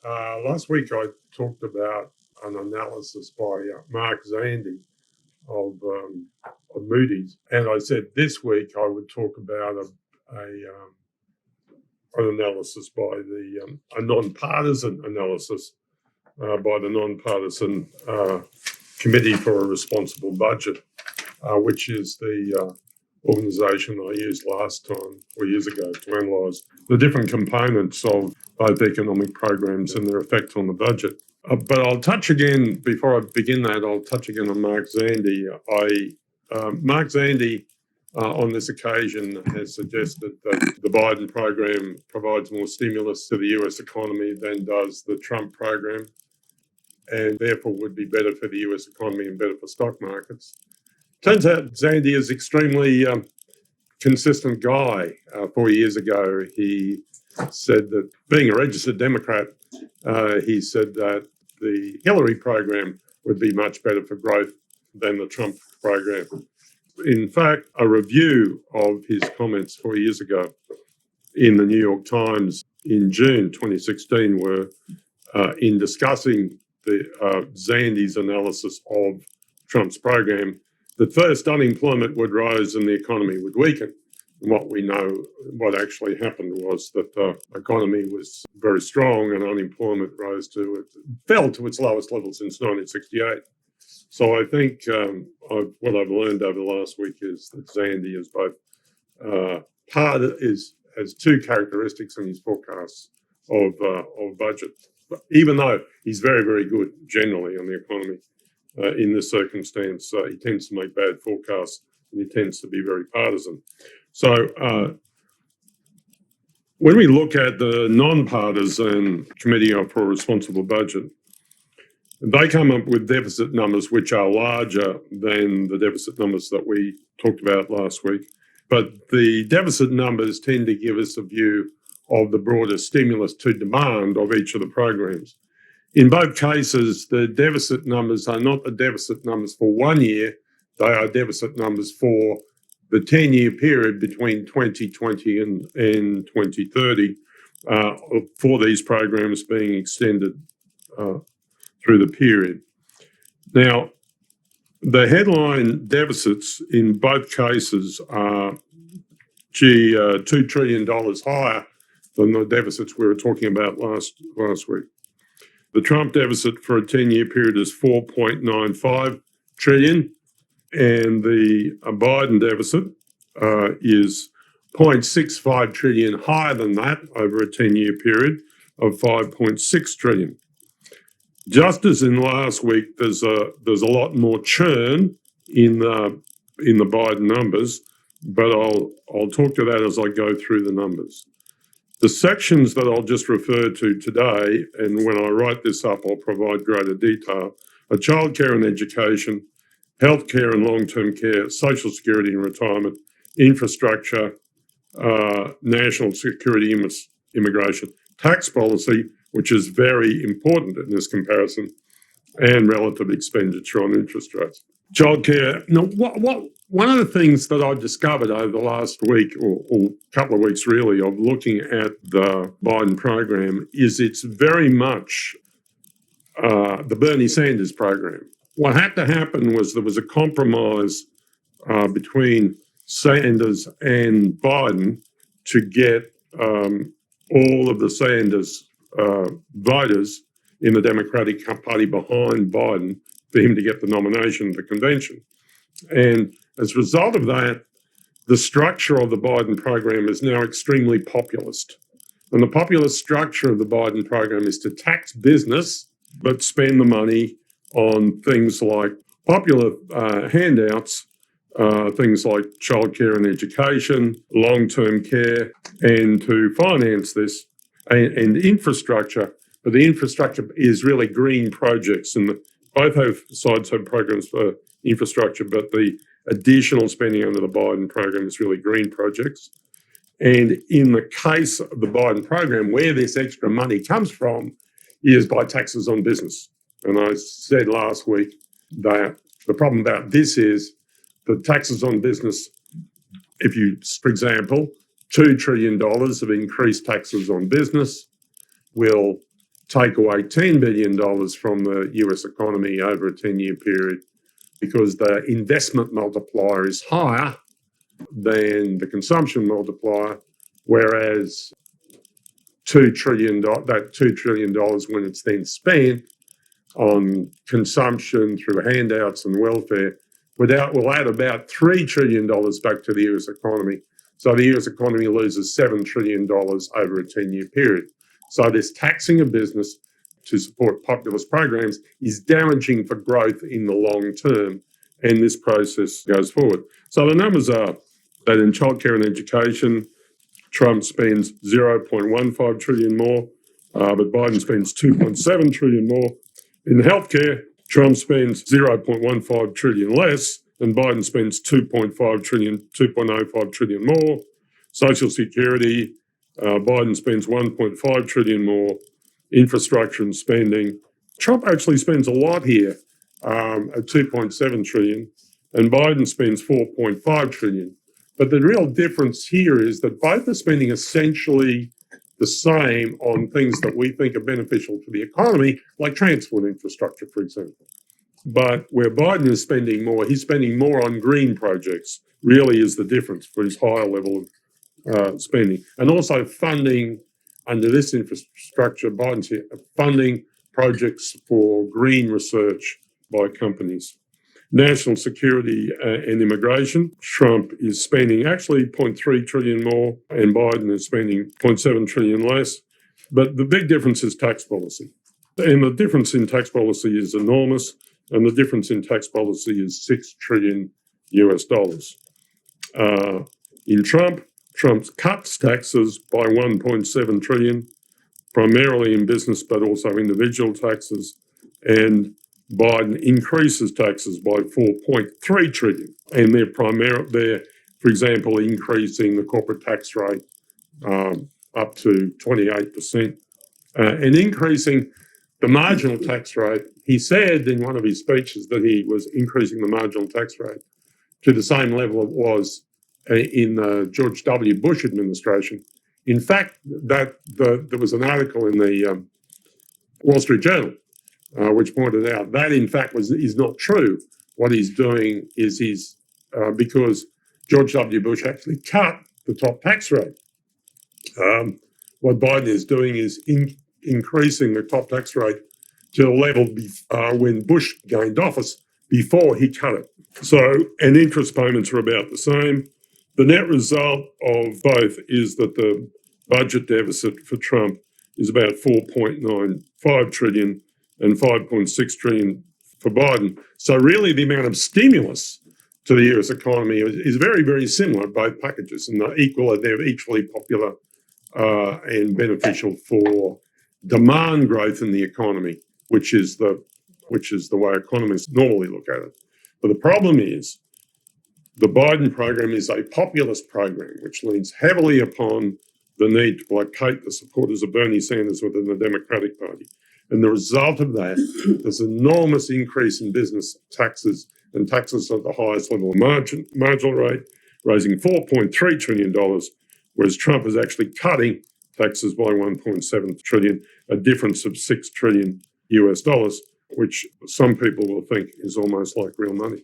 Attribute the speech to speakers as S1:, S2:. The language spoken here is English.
S1: Last week I talked about an analysis by Mark Zandi of Moody's, and I said this week I would talk about an analysis by a non-partisan analysis by the non-partisan Committee for a Responsible Budget, which is the organisation I used last time, 4 years ago, to analyse the different components of both economic programs and their effect on the budget. But I'll touch again, before I begin that, I'll touch again on Mark Zandi. Mark Zandi, on this occasion, has suggested that the Biden program provides more stimulus to the US economy than does the Trump program, and therefore would be better for the US economy and better for stock markets. Turns out Zandi is extremely consistent guy. 4 years ago, he said that, being a registered Democrat, he said that the Hillary program would be much better for growth than the Trump program. In fact, a review of his comments 4 years ago in the New York Times in June 2016 were in discussing Zandi's analysis of Trump's program, that first unemployment would rise and the economy would weaken. And what we know, what actually happened was that the economy was very strong and unemployment fell to its lowest level since 1968. So I think what I've learned over the last week is that Zandi is both has two characteristics in his forecasts of budget. Even though he's very, very good generally on the economy, in this circumstance, he tends to make bad forecasts and he tends to be very partisan. So when we look at the non-partisan Committee for a Responsible Budget, they come up with deficit numbers which are larger than the deficit numbers that we talked about last week. But the deficit numbers tend to give us a view of the broader stimulus to demand of each of the programs. In both cases, the deficit numbers are not the deficit numbers for 1 year, they are deficit numbers for the 10-year period between 2020 and 2030 for these programs being extended through the period. Now, the headline deficits in both cases are $2 trillion higher than the deficits we were talking about last week. The Trump deficit for a 10-year period is $4.95 trillion, and the Biden deficit is $0.65 trillion higher than that over a 10-year period of $5.6 trillion. Just as in last week, there's a lot more churn in the Biden numbers, but I'll talk to that as I go through the numbers. The sections that I'll just refer to today, and when I write this up, I'll provide greater detail, are childcare and education, healthcare and long-term care, social security and retirement, infrastructure, national security, immigration, tax policy, which is very important in this comparison, and relative expenditure on interest rates. Childcare. Now, one of the things that I've discovered over the last week or couple of weeks really of looking at the Biden program is it's very much the Bernie Sanders program. What had to happen was there was a compromise between Sanders and Biden to get all of the Sanders voters in the Democratic Party behind Biden for him to get the nomination of the convention. And as a result of that, the structure of the Biden program is now extremely populist. And the populist structure of the Biden program is to tax business, but spend the money on things like popular handouts, things like childcare and education, long-term care, and to finance this and infrastructure. But the infrastructure is really green projects, and both sides have programs for infrastructure, but the additional spending under the Biden program is really green projects. And in the case of the Biden program, where this extra money comes from is by taxes on business. And I said last week that the problem about this is the taxes on business, if you, for example, $2 trillion of increased taxes on business will take away $10 billion from the US economy over a 10-year period because the investment multiplier is higher than the consumption multiplier, whereas $2 trillion, that $2 trillion when it's then spent on consumption through handouts and welfare will add about $3 trillion back to the US economy. So the US economy loses $7 trillion over a 10-year period. So this taxing of business to support populist programs is damaging for growth in the long term, and this process goes forward. So the numbers are that in childcare and education, Trump spends 0.15 trillion more, but Biden spends 2.7 trillion more. In healthcare, Trump spends 0.15 trillion less, and Biden spends 2.05 trillion more. Social Security, Biden spends 1.5 trillion more. Infrastructure and spending, Trump actually spends a lot here, at 2.7 trillion, and Biden spends 4.5 trillion. But the real difference here is that both are spending essentially the same on things that we think are beneficial to the economy, like transport infrastructure, for example. But where Biden is spending more, he's spending more on green projects, really is the difference for his higher level of spending. And also funding under this infrastructure, Biden's here, funding projects for green research by companies. National security and immigration, Trump is spending actually 0.3 trillion more and Biden is spending 0.7 trillion less. But the big difference is tax policy. And the difference in tax policy is enormous. And the difference in tax policy is 6 trillion US dollars. In Trump cuts taxes by 1.7 trillion, primarily in business, but also individual taxes. And Biden increases taxes by 4.3 trillion, and they're, for example, increasing the corporate tax rate up to 28%, and increasing the marginal tax rate. He said in one of his speeches that he was increasing the marginal tax rate to the same level it was in the George W. Bush administration. In fact, there was an article in the Wall Street Journal which pointed out that, in fact, is not true. What he's doing is because George W. Bush actually cut the top tax rate. What Biden is doing is increasing the top tax rate to the level when Bush gained office before he cut it. So, and interest payments are about the same. The net result of both is that the budget deficit for Trump is about 4.95 trillion and 5.6 trillion for Biden. So really the amount of stimulus to the US economy is very, very similar, both packages, and they're equally popular and beneficial for demand growth in the economy, which is the way economists normally look at it. But the problem is the Biden program is a populist program, which leans heavily upon the need to placate the supporters of Bernie Sanders within the Democratic Party. And the result of that is an enormous increase in business taxes, and taxes at the highest level of marginal rate, raising $4.3 trillion, whereas Trump is actually cutting taxes by 1.7 trillion, a difference of 6 trillion US dollars, which some people will think is almost like real money.